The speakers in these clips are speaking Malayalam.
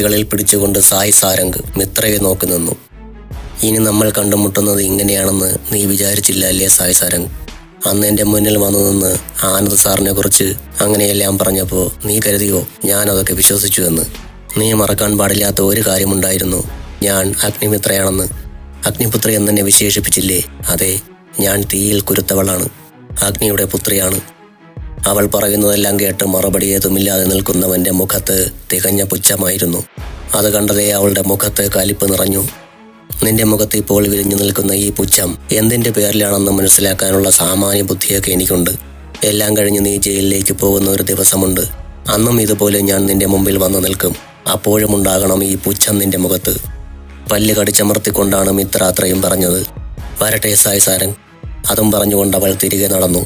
കൈകളിൽ പിടിച്ചുകൊണ്ട് സായ് സാരംഗ് മിത്രയെ നോക്കി നിന്നു. ഇനി നമ്മൾ കണ്ടുമുട്ടുന്നത് ഇങ്ങനെയാണെന്ന് നീ വിചാരിച്ചില്ല അല്ലേ സായ് സാരംഗ്? അന്ന് എൻ്റെ മുന്നിൽ വന്നു നിന്ന് ആനന്ദ് സാറിനെ കുറിച്ച് അങ്ങനെയെല്ലാം പറഞ്ഞപ്പോൾ നീ കരുതിയോ ഞാനതൊക്കെ വിശ്വസിച്ചു എന്ന്? നീ മറക്കാൻ പാടില്ലാത്ത ഒരു കാര്യമുണ്ടായിരുന്നു. ഞാൻ അഗ്നിമിത്രയാണെന്ന്. അഗ്നിപുത്രി എന്നെ വിശേഷിപ്പിച്ചില്ലേ? അതെ, ഞാൻ തീയിൽ കുരുത്തവളാണ്, അഗ്നിയുടെ പുത്രിയാണ്. അവൾ പറയുന്നതെല്ലാം കേട്ട് മറുപടി ഏതുമില്ലാതെ നിൽക്കുന്നവൻ്റെ മുഖത്ത് തികഞ്ഞ പുച്ഛമായിരുന്നു. അത് കണ്ടതേ അവളുടെ മുഖത്ത് കലിപ്പ് നിറഞ്ഞു. നിന്റെ മുഖത്ത് ഇപ്പോൾ വിരിഞ്ഞു നിൽക്കുന്ന ഈ പുച്ഛം എന്തിൻ്റെ പേരിലാണെന്ന് മനസ്സിലാക്കാനുള്ള സാമാന്യ ബുദ്ധിയൊക്കെ എനിക്കുണ്ട്. എല്ലാം കഴിഞ്ഞ് നീ ജയിലിലേക്ക് പോകുന്ന ഒരു ദിവസമുണ്ട്. അന്നും ഇതുപോലെ ഞാൻ നിന്റെ മുമ്പിൽ വന്നു നിൽക്കും. അപ്പോഴും ഉണ്ടാകണം ഈ പുച്ഛം നിന്റെ മുഖത്ത്. പല്ല് കടിച്ചമർത്തിക്കൊണ്ടാണ് മിത്ര അത്രയും പറഞ്ഞത്. വരട്ടെ സായ് സാരംഗ്. അതും പറഞ്ഞുകൊണ്ട് അവൾ തിരികെ നടന്നു.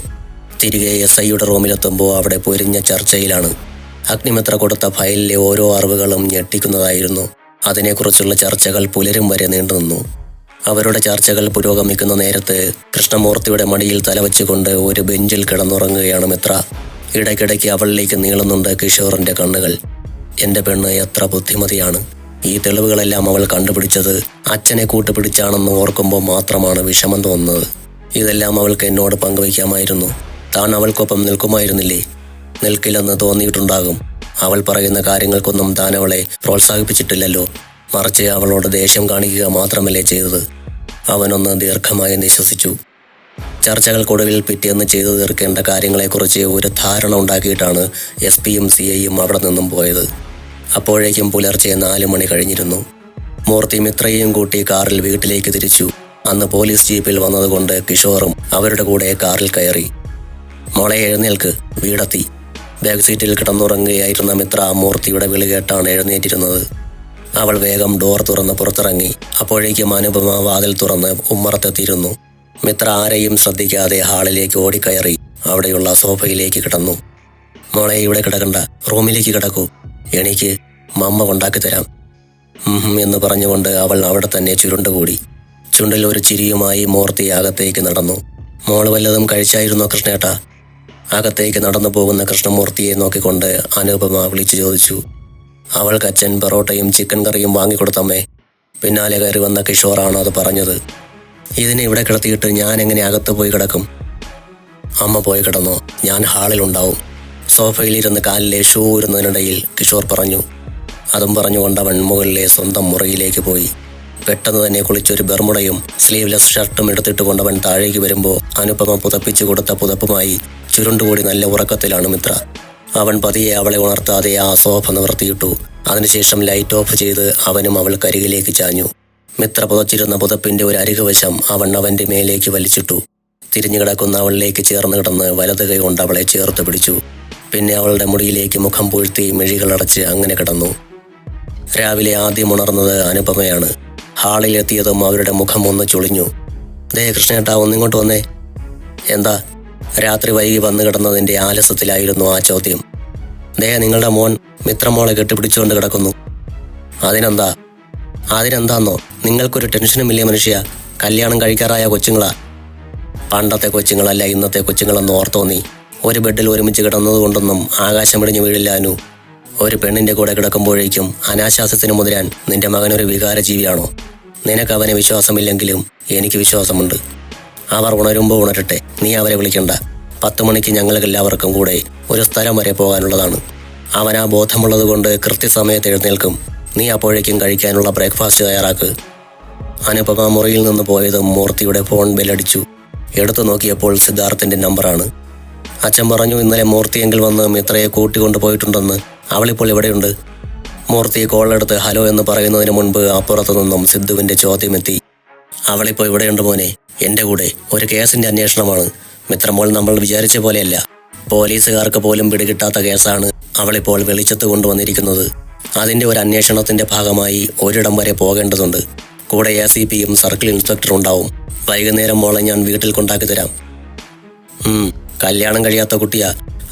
തിരികെ SIയുടെ റൂമിലെത്തുമ്പോൾ അവിടെ പൊരിഞ്ഞ ചർച്ചയിലാണ്. അഗ്നിമിത്ര കൊടുത്ത ഫയലിലെ ഓരോ അറിവുകളും ഞെട്ടിക്കുന്നതായിരുന്നു. അതിനെക്കുറിച്ചുള്ള ചർച്ചകൾ പുലരും വരെ നീണ്ടുനിന്നു. അവരുടെ ചർച്ചകൾ പുരോഗമിക്കുന്ന നേരത്ത് കൃഷ്ണമൂർത്തിയുടെ മടിയിൽ തലവെച്ചുകൊണ്ട് ഒരു ബെഞ്ചിൽ കിടന്നുറങ്ങുകയാണ് മിത്ര. ഇടയ്ക്കിടയ്ക്ക് അവളിലേക്ക് നീളുന്നുണ്ട് കിഷോറിന്റെ കണ്ണുകൾ. എൻ്റെ പെണ്ണ് എത്ര ബുദ്ധിമതിയാണ്. ഈ തെളിവുകളെല്ലാം അവൾ കണ്ടുപിടിച്ചത് അച്ഛനെ കൂട്ടുപിടിച്ചാണെന്ന് ഓർക്കുമ്പോൾ മാത്രമാണ് വിഷമം തോന്നുന്നത്. ഇതെല്ലാം അവൾക്ക് എന്നോട് പങ്കുവയ്ക്കാമായിരുന്നു. താൻ അവൾക്കൊപ്പം നിൽക്കുമായിരുന്നില്ലേ? നിൽക്കില്ലെന്ന് തോന്നിയിട്ടുണ്ടാകും. അവൾ പറയുന്ന കാര്യങ്ങൾക്കൊന്നും താൻ അവളെ പ്രോത്സാഹിപ്പിച്ചിട്ടില്ലല്ലോ. മറിച്ച് അവളോട് ദേഷ്യം കാണിക്കുക മാത്രമല്ലേ ചെയ്തത്? അവനൊന്ന് ദീർഘമായി നിശ്വസിച്ചു. ചർച്ചകൾക്കൊടുവിൽ പിറ്റേന്ന് ചെയ്തു തീർക്കേണ്ട കാര്യങ്ങളെക്കുറിച്ച് ഒരു ധാരണ ഉണ്ടാക്കിയിട്ടാണ് SP-യും CIയും അവിടെ നിന്നും പോയത്. അപ്പോഴേക്കും പുലർച്ചെ 4 മണി കഴിഞ്ഞിരുന്നു. മൂർത്തി മിത്രയെയും കൂട്ടി കാറിൽ വീട്ടിലേക്ക് തിരിച്ചു. അന്ന് പോലീസ് ജീപ്പിൽ വന്നതുകൊണ്ട് കിഷോറും അവരുടെ കൂടെ കാറിൽ കയറി. മോളെ എഴുന്നേൽക്ക്, വീടെത്തി. ബാക്ക് സീറ്റിൽ കിടന്നുറങ്ങുകയായിരുന്ന മിത്ര മൂർത്തിയുടെ വിളി കേട്ടാണ് എഴുന്നേറ്റിരുന്നത്. അവൾ വേഗം ഡോർ തുറന്ന് പുറത്തിറങ്ങി. അപ്പോഴേക്കും അനുപമ വാതിൽ തുറന്ന് ഉമ്മറത്തെത്തിയിരുന്നു. മിത്ര ആരെയും ശ്രദ്ധിക്കാതെ ഹാളിലേക്ക് ഓടിക്കയറി അവിടെയുള്ള സോഫയിലേക്ക് കിടന്നു. മോളെ ഇവിടെ കിടക്കണ്ട, റൂമിലേക്ക് കിടക്കൂ. എനിക്ക് മമ്മ കൊണ്ടാക്കി തരാം എന്ന് പറഞ്ഞുകൊണ്ട് അവൾ അവിടെ തന്നെ ചുരുണ്ടുകൂടി. ചുണ്ടിൽ ഒരു ചിരിയുമായി മൂർത്തി അകത്തേക്ക് നടന്നു. മോള് വല്ലതും കഴിച്ചായിരുന്നോ കൃഷ്ണേട്ടാ? അകത്തേക്ക് നടന്നു പോകുന്ന കൃഷ്ണമൂർത്തിയെ നോക്കിക്കൊണ്ട് അനുപമ വിളിച്ചു ചോദിച്ചു. അവൾക്ക് അച്ഛൻ പൊറോട്ടയും ചിക്കൻ കറിയും വാങ്ങിക്കൊടുത്തമ്മേ. പിന്നാലെ കയറി വന്ന കിഷോറാണ് അത് പറഞ്ഞത്. ഇതിനെ ഇവിടെ കിടത്തിയിട്ട് ഞാൻ എങ്ങനെ അകത്ത് പോയി കിടക്കും? അമ്മ പോയി കിടന്നോ, ഞാൻ ഹാളിലുണ്ടാവും. സോഫയിലിരുന്ന് കാലിലെ ഷൂ ഊരുന്നതിനിടയിൽ കിഷോർ പറഞ്ഞു. അതും പറഞ്ഞുകൊണ്ട് അവൻ മുകളിലെ സ്വന്തം മുറിയിലേക്ക് പോയി. പെട്ടെന്ന് തന്നെ കുളിച്ചൊരു ബെർമുടയും സ്ലീവ്ലെസ് ഷർട്ടും എടുത്തിട്ട് കൊണ്ടവൻ താഴേക്ക് വരുമ്പോൾ അനുപമ പുതപ്പിച്ചു കൊടുത്ത പുതപ്പുമായി ചുരുണ്ടുകൂടി നല്ല ഉറക്കത്തിലാണ് മിത്ര. അവൻ പതിയെ അവളെ ഉണർത്താതെ ആ സോഫ നിവർത്തിയിട്ടു. അതിനുശേഷം ലൈറ്റ് ഓഫ് ചെയ്ത് അവനും അവൾക്കരികിലേക്ക് ചാഞ്ഞു. മിത്ര പുതച്ചിരുന്ന പുതപ്പിന്റെ ഒരു അരികുവശം അവൻ അവന്റെ മേലേക്ക് വലിച്ചിട്ടു. തിരിഞ്ഞു കിടക്കുന്ന അവളിലേക്ക് ചേർന്ന് കിടന്ന് വലത് കൈ കൊണ്ട് അവളെ ചേർത്ത് പിടിച്ചു. പിന്നെ അവളുടെ മുടിയിലേക്ക് മുഖം പൂഴ്ത്തി മിഴികളടച്ച് അങ്ങനെ കിടന്നു. രാവിലെ ആദ്യം ഉണർന്നത് അനുപമയാണ്. ഹാളിലെത്തിയതും അവരുടെ മുഖം ഒന്ന് ചുളിഞ്ഞു. ദേ കൃഷ്ണേട്ടാ, ഒന്നിങ്ങോട്ട് വന്നേ. എന്താ? രാത്രി വൈകി വന്നു കിടന്നതിൻ്റെ ആലസ്യത്തിലായിരുന്നു ആ ചോദ്യം. ദേ നിങ്ങളുടെ മോൻ മിത്രമോളെ കെട്ടിപ്പിടിച്ചുകൊണ്ട് കിടക്കുന്നു. അതിനെന്താന്നോ? നിങ്ങൾക്കൊരു ടെൻഷനുമില്ലേ മനുഷ്യ? കല്യാണം കഴിക്കാറായ കൊച്ചുങ്ങളാ. പണ്ടത്തെ കൊച്ചുങ്ങളല്ല ഇന്നത്തെ കൊച്ചുങ്ങളെന്ന് ഓർത്തോ നീ? ഒരു ബെഡിൽ ഒരുമിച്ച് കിടന്നതുകൊണ്ടൊന്നും ആകാശം ഇടിഞ്ഞു വീഴില്ലാനു. ഒരു പെണ്ണിന്റെ കൂടെ കിടക്കുമ്പോഴേക്കും അനാശാസ്യത്തിന് മുതിരാൻ നിന്റെ മകനൊരു വികാരജീവിയാണോ? നിനക്ക് അവനെ വിശ്വാസമില്ലെങ്കിലും എനിക്ക് വിശ്വാസമുണ്ട്. അവർ ഉണരുമ്പോൾ ഉണരട്ടെ, നീ അവരെ വിളിക്കണ്ട. 10 മണിക്ക് ഞങ്ങൾക്കെല്ലാവർക്കും കൂടെ ഒരു സ്ഥലം വരെ പോകാനുള്ളതാണ്. അവനാ ബോധമുള്ളത് കൊണ്ട് കൃത്യസമയത്ത് എഴുന്നേൽക്കും. നീ അപ്പോഴേക്കും കഴിക്കാനുള്ള ബ്രേക്ക്ഫാസ്റ്റ് തയ്യാറാക്ക്. അനുപമ മുറിയിൽ നിന്ന് പോയതും മൂർത്തിയുടെ ഫോൺ ബെല്ലടിച്ചു. എടുത്തു നോക്കിയപ്പോൾ സിദ്ധാർത്ഥിന്റെ നമ്പറാണ്. അച്ഛൻ പറഞ്ഞു ഇന്നലെ മൂർത്തിയെങ്കിൽ വന്ന് മിത്രയെ കൂട്ടിക്കൊണ്ടു പോയിട്ടുണ്ടെന്ന്. അവളിപ്പോൾ എവിടെയുണ്ട്? മൂർത്തി കോളെടുത്ത് ഹലോ എന്ന് പറയുന്നതിന് മുൻപ് അപ്പുറത്തു നിന്നും സിദ്ധുവിന്റെ ചോദ്യമെത്തി. അവളിപ്പോൾ ഇവിടെയുണ്ട് മോനെ, എൻ്റെ കൂടെ. ഒരു കേസിന്റെ അന്വേഷണമാണ്. മിത്രമോൾ നമ്മൾ വിചാരിച്ച പോലെയല്ല. പോലീസുകാർക്ക് പോലും പിടികിട്ടാത്ത കേസാണ് അവളിപ്പോൾ വെളിച്ചത്ത് കൊണ്ടുവന്നിരിക്കുന്നത്. അതിന്റെ ഒരു അന്വേഷണത്തിന്റെ ഭാഗമായി ഒരിടം വരെ പോകേണ്ടതുണ്ട്. കൂടെ ACPയും സർക്കിൾ ഇൻസ്പെക്ടറും ഉണ്ടാവും. വൈകുന്നേരം മോളെ ഞാൻ വീട്ടിൽ കൊണ്ടാക്കി തരാം. കല്യാണം കഴിയാത്ത കുട്ടിയാ.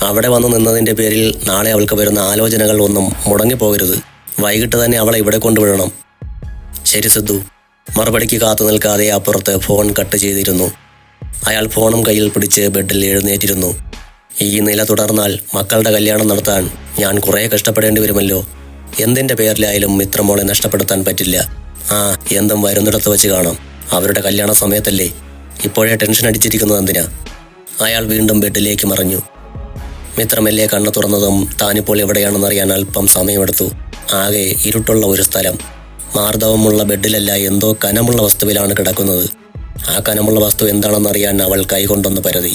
അവിടെ വന്നു നിന്നതിന്റെ പേരിൽ നാളെ അവൾക്ക് വരുന്ന ആലോചനകൾ ഒന്നും മുടങ്ങിപ്പോകരുത്. വൈകിട്ട് തന്നെ അവളെ ഇവിടെ കൊണ്ടുവിടണം. ശരി സിദ്ധു. മറുപടിക്ക് കാത്തു നിൽക്കാതെ അപ്പുറത്ത് ഫോൺ കട്ട് ചെയ്തിരുന്നു. അയാൾ ഫോണും കയ്യിൽ പിടിച്ച് ബെഡിൽ എഴുന്നേറ്റിരുന്നു. ഈ നില തുടർന്നാൽ മക്കളുടെ കല്യാണം നടത്താൻ ഞാൻ കുറേ കഷ്ടപ്പെടേണ്ടി വരുമല്ലോ. എന്തിന്റെ പേരിലായാലും മിത്രമോളെ നഷ്ടപ്പെടുത്താൻ പറ്റില്ല. ആ, എന്തും വരുന്നിടത്ത് വെച്ച് കാണാം. അവരുടെ കല്യാണ സമയത്തല്ലേ. ഇപ്പോഴേ ടെൻഷൻ അടിച്ചിരിക്കുന്നത് എന്തിനാ? അയാൾ വീണ്ടും ബെഡിലേക്ക് മറിഞ്ഞു. മിത്രമെല്ലെ കണ്ണു തുറന്നതും താനിപ്പോൾ എവിടെയാണെന്നറിയാൻ അല്പം സമയമെടുത്തു. ആകെ ഇരുട്ടുള്ള ഒരു സ്ഥലം. മാർദ്ദവമുള്ള ബെഡിലല്ല, എന്തോ കനമുള്ള വസ്തുവിലാണ് കിടക്കുന്നത്. ആ കനമുള്ള വസ്തു എന്താണെന്നറിയാൻ അവൾ കൈകൊണ്ടൊന്ന് പരതി.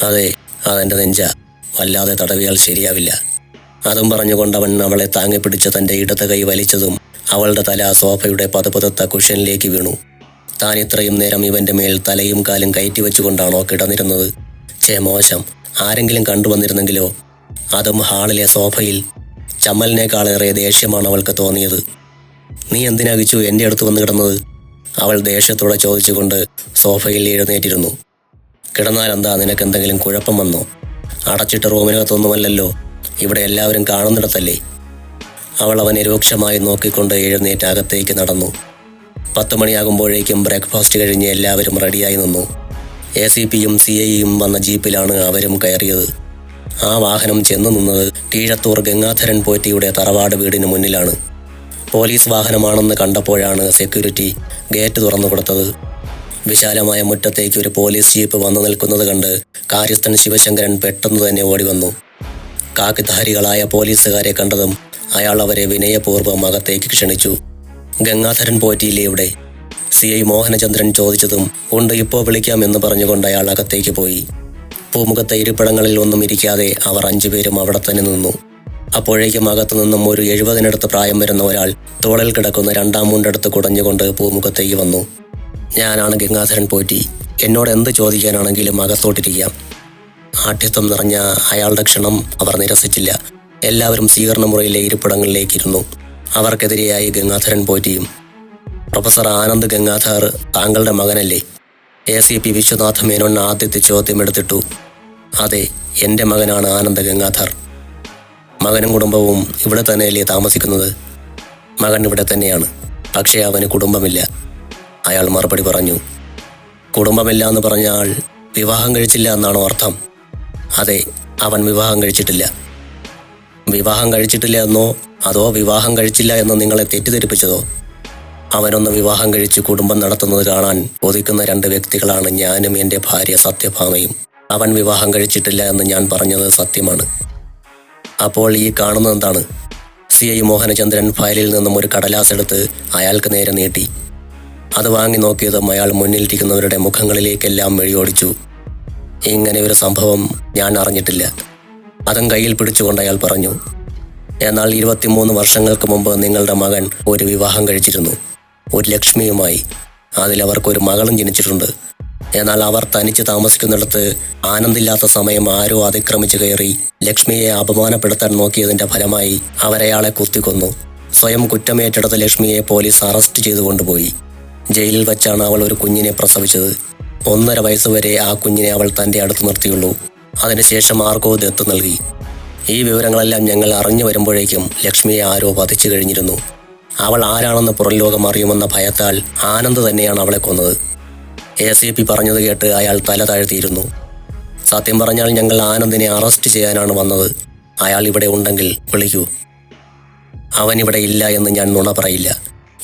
അതെ, അതെന്റെ നെഞ്ച. വല്ലാതെ തടവിയാൽ ശരിയാവില്ല. അതും പറഞ്ഞുകൊണ്ടവൻ അവളെ താങ്ങിപ്പിടിച്ച് തന്റെ ഇടത് കൈ വലിച്ചതും അവളുടെ തല സോഫയുടെ പതുപതുത്ത കുഷ്യനിലേക്ക് വീണു. താൻ ഇത്രയും നേരം ഇവന്റെ മേൽ തലയും കാലും കയറ്റി വെച്ചുകൊണ്ടാണോ കിടന്നിരുന്നത്? മോശം. ആരെങ്കിലും കണ്ടുവന്നിരുന്നെങ്കിലോ? അതും ഹാളിലെ സോഫയിൽ. ചമ്മലിനേക്കാളേറെ ദേഷ്യമാണ് അവൾക്ക് തോന്നിയത്. നീ എന്തിനാ കിച്ചു എൻ്റെ അടുത്ത് വന്ന് കിടന്നത്? അവൾ ദേഷ്യത്തോടെ ചോദിച്ചുകൊണ്ട് സോഫയിൽ എഴുന്നേറ്റിരുന്നു. കിടന്നാലെന്താ, നിനക്കെന്തെങ്കിലും കുഴപ്പം വന്നോ? അടച്ചിട്ട റൂമിനകത്തൊന്നുമല്ലല്ലോ, ഇവിടെ എല്ലാവരും കാണുന്നിടത്തല്ലേ. അവൾ അവനെ രൂക്ഷമായി നോക്കിക്കൊണ്ട് എഴുന്നേറ്റ് അകത്തേക്ക് നടന്നു. 10 മണിയാകുമ്പോഴേക്കും ബ്രേക്ക്ഫാസ്റ്റ് കഴിഞ്ഞ് എല്ലാവരും റെഡിയായി നിന്നു. ACPയും CIയും വന്ന ജീപ്പിലാണ് അവരും കയറിയത്. ആ വാഹനം ചെന്നു നിന്നത് കീഴത്തൂർ ഗംഗാധരൻ പോറ്റിയുടെ തറവാട് വീടിന് മുന്നിലാണ്. പോലീസ് വാഹനമാണെന്ന് കണ്ടപ്പോഴാണ് സെക്യൂരിറ്റി ഗേറ്റ് തുറന്നു കൊടുത്തത്. വിശാലമായ മുറ്റത്തേക്ക് ഒരു പോലീസ് ജീപ്പ് വന്നു നിൽക്കുന്നത് കണ്ട് കാര്യസ്ഥൻ ശിവശങ്കരൻ പെട്ടെന്ന് തന്നെ ഓടി വന്നു. കാക്കിധാരികളായ പോലീസുകാരെ കണ്ടതും അയാൾ അവരെ വിനയപൂർവ്വം അകത്തേക്ക് ക്ഷണിച്ചു. ഗംഗാധരൻ പോറ്റിയില്ലേ ഇവിടെ? CI മോഹനചന്ദ്രൻ ചോദിച്ചതും ഉണ്ട്, ഇപ്പോൾ വിളിക്കാമെന്ന് പറഞ്ഞുകൊണ്ട് അയാൾ അകത്തേക്ക് പോയി. പൂമുഖത്തെ ഇരിപ്പിടങ്ങളിൽ ഒന്നും ഇരിക്കാതെ അവർ 5 പേരും അവിടെ തന്നെ നിന്നു. അപ്പോഴേക്കും അകത്തു നിന്നും ഒരു 70-നടുത്ത് പ്രായം വരുന്ന ഒരാൾ തോളിൽ കിടക്കുന്ന 2-ാം മുണ്ടെടുത്ത് കുടഞ്ഞുകൊണ്ട് പൂമുഖത്തേക്ക് വന്നു. ഞാനാണ് ഗംഗാധരൻ പോറ്റി. എന്നോട് എന്ത് ചോദിക്കാനാണെങ്കിലും അകത്തോട്ടിരിക്കാം. ആഠ്യത്വം നിറഞ്ഞ അയാളുടെ ക്ഷണം അവർ നിരസിച്ചില്ല. എല്ലാവരും സ്വീകരണ മുറിയിലെ ഇരിപ്പിടങ്ങളിലേക്കിരുന്നു. അവർക്കെതിരെയായി ഗംഗാധരൻ പോറ്റിയും. പ്രൊഫസർ ആനന്ദ് ഗംഗാധർ താങ്കളുടെ മകനല്ലേ? ACP വിശ്വനാഥ മേനോൻ ആദ്യത്തെ ചോദ്യം എടുത്തിട്ടു. അതെ, എൻ്റെ മകനാണ് ആനന്ദ് ഗംഗാധർ. മകനും കുടുംബവും ഇവിടെ തന്നെയല്ലേ താമസിക്കുന്നത്? മകൻ ഇവിടെ തന്നെയാണ്, പക്ഷേ അവന് കുടുംബമില്ല. അയാൾ മറുപടി പറഞ്ഞു. കുടുംബമില്ല എന്ന് പറഞ്ഞാൽ വിവാഹം കഴിച്ചില്ല എന്നാണോ അർത്ഥം? അതെ, അവൻ വിവാഹം കഴിച്ചിട്ടില്ല. വിവാഹം കഴിച്ചിട്ടില്ല എന്നോ അതോ വിവാഹം കഴിച്ചില്ല എന്ന് നിങ്ങളെ തെറ്റിദ്ധരിപ്പിച്ചതോ? അവനൊന്ന് വിവാഹം കഴിച്ച് കുടുംബം നടത്തുന്നത് കാണാൻ കൊതിക്കുന്ന 2 വ്യക്തികളാണ് ഞാനും എൻ്റെ ഭാര്യ സത്യഭാമയും. അവൻ വിവാഹം കഴിച്ചിട്ടില്ല എന്ന് ഞാൻ പറഞ്ഞത് സത്യമാണ്. അപ്പോൾ ഈ കാണുന്നത് എന്താണ്? CI മോഹനചന്ദ്രൻ ഫയലിൽ നിന്നും ഒരു കടലാസ് എടുത്ത് അയാൾക്ക് നേരെ നീട്ടി. അത് വാങ്ങി നോക്കിയതും അയാൾ മുന്നിലിരിക്കുന്നവരുടെ മുഖങ്ങളിലേക്കെല്ലാം മെഴിയോടിച്ചു. ഇങ്ങനെ ഒരു സംഭവം ഞാൻ അറിഞ്ഞിട്ടില്ല. അതും കയ്യിൽ പിടിച്ചുകൊണ്ട് അയാൾ പറഞ്ഞു. എന്നാൽ 23 വർഷങ്ങൾക്ക് മുമ്പ് നിങ്ങളുടെ മകൻ ഒരു വിവാഹം കഴിച്ചിരുന്നു, ഒരു ലക്ഷ്മിയുമായി. അതിലവർക്കൊരു മകളും ജനിച്ചിട്ടുണ്ട്. എന്നാൽ അവർ തനിച്ച് താമസിക്കുന്നിടത്ത് ആനന്ദില്ലാത്ത സമയം ആരോ അതിക്രമിച്ചു കയറി ലക്ഷ്മിയെ അപമാനപ്പെടുത്താൻ നോക്കിയതിന്റെ ഫലമായി അവരയാളെ കുത്തിക്കൊന്നു. സ്വയം കുറ്റമേറ്റെടുത്ത ലക്ഷ്മിയെ പോലീസ് അറസ്റ്റ് ചെയ്തു കൊണ്ടുപോയി. ജയിലിൽ വച്ചാണ് അവൾ ഒരു കുഞ്ഞിനെ പ്രസവിച്ചത്. 1.5 വയസ്സുവരെ ആ കുഞ്ഞിനെ അവൾ തൻ്റെ അടുത്ത് നിർത്തിയുള്ളൂ. അതിനുശേഷം ആർക്കോ ദത്ത് നൽകി. ഈ വിവരങ്ങളെല്ലാം ഞങ്ങൾ അറിഞ്ഞു വരുമ്പോഴേക്കും ലക്ഷ്മിയെ ആരോ വധിച്ചു കഴിഞ്ഞിരുന്നു. അവൾ ആരാണെന്ന് പുറം ലോകം അറിയുമെന്ന ഭയത്താൽ ആനന്ദ് തന്നെയാണ് അവളെ കൊന്നത്. ACP പറഞ്ഞത് കേട്ട് അയാൾ തല താഴ്ത്തിയിരുന്നു. സത്യം പറഞ്ഞാൽ ഞങ്ങൾ ആനന്ദിനെ അറസ്റ്റ് ചെയ്യാനാണ് വന്നത്. അയാൾ ഇവിടെ ഉണ്ടെങ്കിൽ വിളിക്കൂ. അവൻ ഇവിടെ ഇല്ല എന്ന് ഞാൻ നുണ പറയില്ല.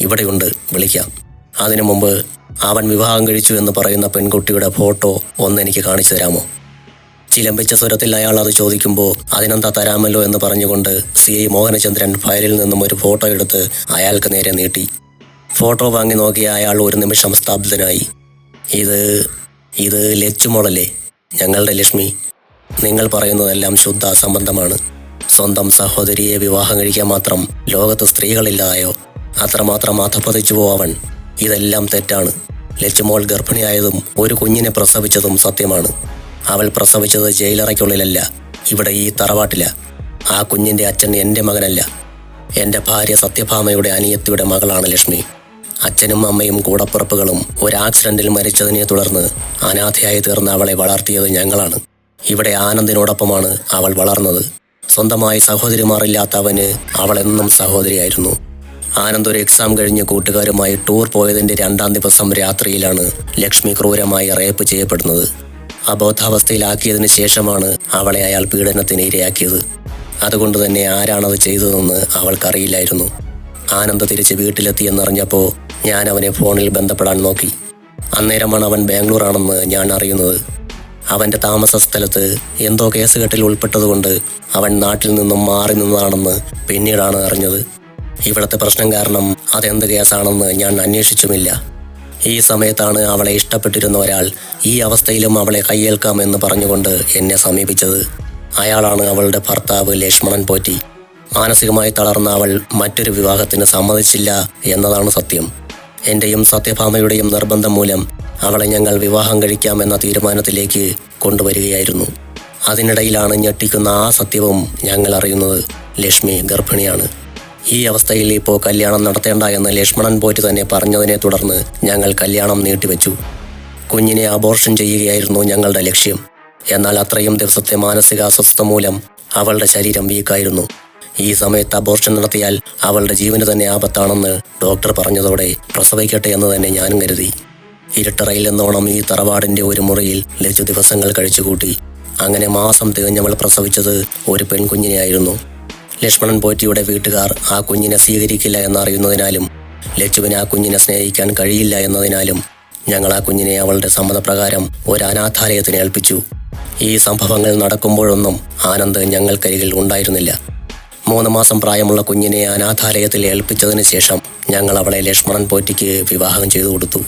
ഇവിടെയുണ്ട്, വിളിക്കാം. അതിനു മുമ്പ് അവൻ വിവാഹം കഴിച്ചു എന്ന് പറയുന്ന പെൺകുട്ടിയുടെ ഫോട്ടോ ഒന്ന് എനിക്ക് കാണിച്ചു തരാമോ? ചിലമ്പിച്ച സ്വരത്തിൽ അയാൾ അത് ചോദിക്കുമ്പോൾ അതിനെന്താ തരാമല്ലോ എന്ന് പറഞ്ഞുകൊണ്ട് CI മോഹനചന്ദ്രൻ ഫയലിൽ നിന്നും ഒരു ഫോട്ടോ എടുത്ത് അയാൾക്ക് നേരെ നീട്ടി. ഫോട്ടോ വാങ്ങി നോക്കിയ അയാൾ ഒരു നിമിഷം സ്തബ്ധനായി. ഇത് ലച്ചുമോളല്ലേ? ഞങ്ങളുടെ ലക്ഷ്മി. നിങ്ങൾ പറയുന്നതെല്ലാം ശുദ്ധ അസംബന്ധമാണ്. സ്വന്തം സഹോദരിയെ വിവാഹം കഴിക്കാൻ മാത്രം ലോകത്ത് സ്ത്രീകളില്ലായോ? അത്രമാത്രം അധപ്പതിച്ചുവോ അവൻ? ഇതെല്ലാം തെറ്റാണ്. ലച്ചുമോൾ ഗർഭിണിയായതും ഒരു കുഞ്ഞിനെ പ്രസവിച്ചതും സത്യമാണ്. അവൾ പ്രസവിച്ചത് ജയിലറയ്ക്കുള്ളിലല്ല, ഇവിടെ ഈ തറവാട്ടില. ആ കുഞ്ഞിൻ്റെ അച്ഛൻ എൻ്റെ മകനല്ല. എൻ്റെ ഭാര്യ സത്യഭാമയുടെ അനിയത്തിയുടെ മകളാണ് ലക്ഷ്മി. അച്ഛനും അമ്മയും കൂടപ്പിറപ്പുകളും ഒരു ആക്സിഡന്റിൽ മരിച്ചതിനെ തുടർന്ന് അനാഥയായി തീർന്ന അവളെ വളർത്തിയത് ഞങ്ങളാണ്. ഇവിടെ ആനന്ദിനോടൊപ്പമാണ് അവൾ വളർന്നത്. സ്വന്തമായി സഹോദരിമാരില്ലാത്ത അവന് അവളെന്നും സഹോദരിയായിരുന്നു. ആനന്ദ് ഒരു എക്സാം കഴിഞ്ഞ് കൂട്ടുകാരുമായി ടൂർ പോയതിൻ്റെ 2-ാം ദിവസം രാത്രിയിലാണ് ലക്ഷ്മി ക്രൂരമായി റേപ്പ് ചെയ്യപ്പെടുന്നത്. അബോധാവസ്ഥയിലാക്കിയതിനു ശേഷമാണ് അവളെ അയാൾ പീഡനത്തിന് ഇരയാക്കിയത്. അതുകൊണ്ട് തന്നെ ആരാണത് ചെയ്തതെന്ന് അവൾക്കറിയില്ലായിരുന്നു. ആനന്ദ് തിരിച്ച് വീട്ടിലെത്തിയെന്നറിഞ്ഞപ്പോൾ ഞാൻ അവനെ ഫോണിൽ ബന്ധപ്പെടാൻ നോക്കി. അന്നേരമാണ് അവൻ ബാംഗ്ലൂരാണെന്ന് ഞാൻ അറിയുന്നത്. അവൻ്റെ താമസ സ്ഥലത്ത് എന്തോ കേസുകെട്ടിൽ ഉൾപ്പെട്ടതുകൊണ്ട് അവൻ നാട്ടിൽ നിന്നും മാറി നിന്നതാണെന്ന് പിന്നീടാണ് അറിഞ്ഞത്. ഇവിടുത്തെ പ്രശ്നം കാരണം അതെന്ത് കേസാണെന്ന് ഞാൻ അന്വേഷിച്ചുമില്ല. ഈ സമയത്താണ് അവളെ ഇഷ്ടപ്പെട്ടിരുന്ന ഒരാൾ ഈ അവസ്ഥയിലും അവളെ കയ്യേൽക്കാമെന്ന് പറഞ്ഞുകൊണ്ട് എന്നെ സമീപിച്ചത്. അയാളാണ് അവളുടെ ഭർത്താവ് ലക്ഷ്മണൻ പോറ്റി. മാനസികമായി തളർന്ന അവൾ മറ്റൊരു വിവാഹത്തിന് സമ്മതിച്ചില്ല എന്നതാണ് സത്യം. എൻ്റെയും സത്യഭാമയുടെയും നിർബന്ധം മൂലം അവളെ ഞങ്ങൾ വിവാഹം കഴിക്കാമെന്ന തീരുമാനത്തിലേക്ക് കൊണ്ടുവരികയായിരുന്നു. അതിനിടയിലാണ് ഞെട്ടിക്കുന്ന ആ സത്യവും ഞങ്ങൾ അറിയുന്നത്. ലക്ഷ്മി ഗർഭിണിയാണ്. ഈ അവസ്ഥയിൽ ഇപ്പോൾ കല്യാണം നടത്തേണ്ട എന്ന് ലക്ഷ്മണൻ പോറ്റി തന്നെ പറഞ്ഞതിനെ തുടർന്ന് ഞങ്ങൾ കല്യാണം നീട്ടിവെച്ചു. കുഞ്ഞിനെ അബോർഷൻ ചെയ്യുകയായിരുന്നു ഞങ്ങളുടെ ലക്ഷ്യം. എന്നാൽ അത്രയും ദിവസത്തെ മാനസിക അസ്വസ്ഥത മൂലം അവളുടെ ശരീരം വീക്കായിരുന്നു. ഈ സമയത്ത് അബോർഷൻ നടത്തിയാൽ അവളുടെ ജീവന് തന്നെ ആപത്താണെന്ന് ഡോക്ടർ പറഞ്ഞതോടെ പ്രസവിക്കട്ടെ എന്ന് തന്നെ ഞാനും കരുതി. ഇരുട്ടറയിൽ എന്നോണം ഈ തറവാടിൻ്റെ ഒരു മുറിയിൽ ലച്ചു ദിവസങ്ങൾ കഴിച്ചുകൂട്ടി. അങ്ങനെ മാസം തികഞ്ഞവൾ പ്രസവിച്ചത് ഒരു പെൺകുഞ്ഞിനെയായിരുന്നു. ലക്ഷ്മണൻ പോറ്റിയുടെ വീട്ടുകാർ ആ കുഞ്ഞിനെ സ്വീകരിക്കില്ല എന്നറിയുന്നതിനാലും ലച്ചുവിന് ആ കുഞ്ഞിനെ സ്നേഹിക്കാൻ കഴിയില്ല എന്നതിനാലും ഞങ്ങൾ ആ കുഞ്ഞിനെ അവളുടെ സമ്മതപ്രകാരം ഒരു അനാഥാലയത്തിന് ഏൽപ്പിച്ചു. ഈ സംഭവങ്ങൾ നടക്കുമ്പോഴൊന്നും ആനന്ദ് ഞങ്ങൾക്കരികിൽ ഉണ്ടായിരുന്നില്ല. 3 മാസം പ്രായമുള്ള കുഞ്ഞിനെ അനാഥാലയത്തിൽ ഏൽപ്പിച്ചതിന് ശേഷം ഞങ്ങൾ അവളെ ലക്ഷ്മണൻ പോറ്റിക്ക് വിവാഹം ചെയ്തു കൊടുത്തു.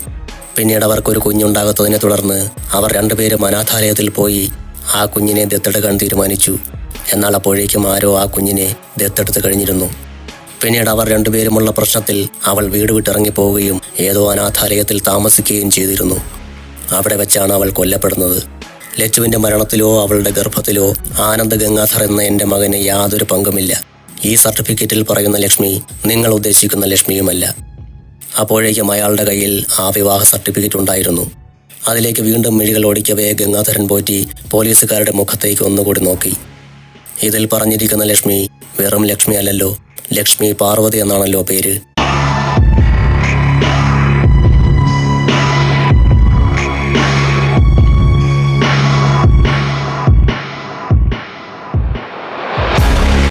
പിന്നീട് അവർക്കൊരു കുഞ്ഞുണ്ടാകാത്തതിനെ തുടർന്ന് അവർ രണ്ടുപേരും അനാഥാലയത്തിൽ പോയി ആ കുഞ്ഞിനെ ദത്തെടുക്കാൻ തീരുമാനിച്ചു. എന്നാൽ അപ്പോഴേക്കും ആരോ ആ കുഞ്ഞിനെ ദത്തെടുത്ത് കഴിഞ്ഞിരുന്നു. പിന്നീട് അവർ രണ്ടുപേരുമുള്ള പ്രശ്നത്തിൽ അവൾ വീട് വിട്ടിറങ്ങിപ്പോവുകയും ഏതോ അനാഥാലയത്തിൽ താമസിക്കുകയും ചെയ്തിരുന്നു. അവിടെ വെച്ചാണ് അവൾ കൊല്ലപ്പെടുന്നത്. ലച്ചുവിൻ്റെ മരണത്തിലോ അവളുടെ ഗർഭത്തിലോ ആനന്ദ് ഗംഗാധർ എന്ന എൻ്റെ മകന് യാതൊരു പങ്കുമില്ല. ഈ സർട്ടിഫിക്കറ്റിൽ പറയുന്ന ലക്ഷ്മി നിങ്ങൾ ഉദ്ദേശിക്കുന്ന ലക്ഷ്മിയുമല്ല. അപ്പോഴേക്കും അയാളുടെ കയ്യിൽ ആ വിവാഹ സർട്ടിഫിക്കറ്റ് ഉണ്ടായിരുന്നു. അതിലേക്ക് വീണ്ടും മിഴികൾ ഓടിക്കവേ ഗംഗാധരൻ പോറ്റി പോലീസുകാരുടെ മുഖത്തേക്ക് ഒന്നുകൂടി നോക്കി. ഇതിൽ പറഞ്ഞിരിക്കുന്ന ലക്ഷ്മി വെറും ലക്ഷ്മി അല്ലല്ലോ, ലക്ഷ്മി പാർവതി എന്നാണല്ലോ പേര്.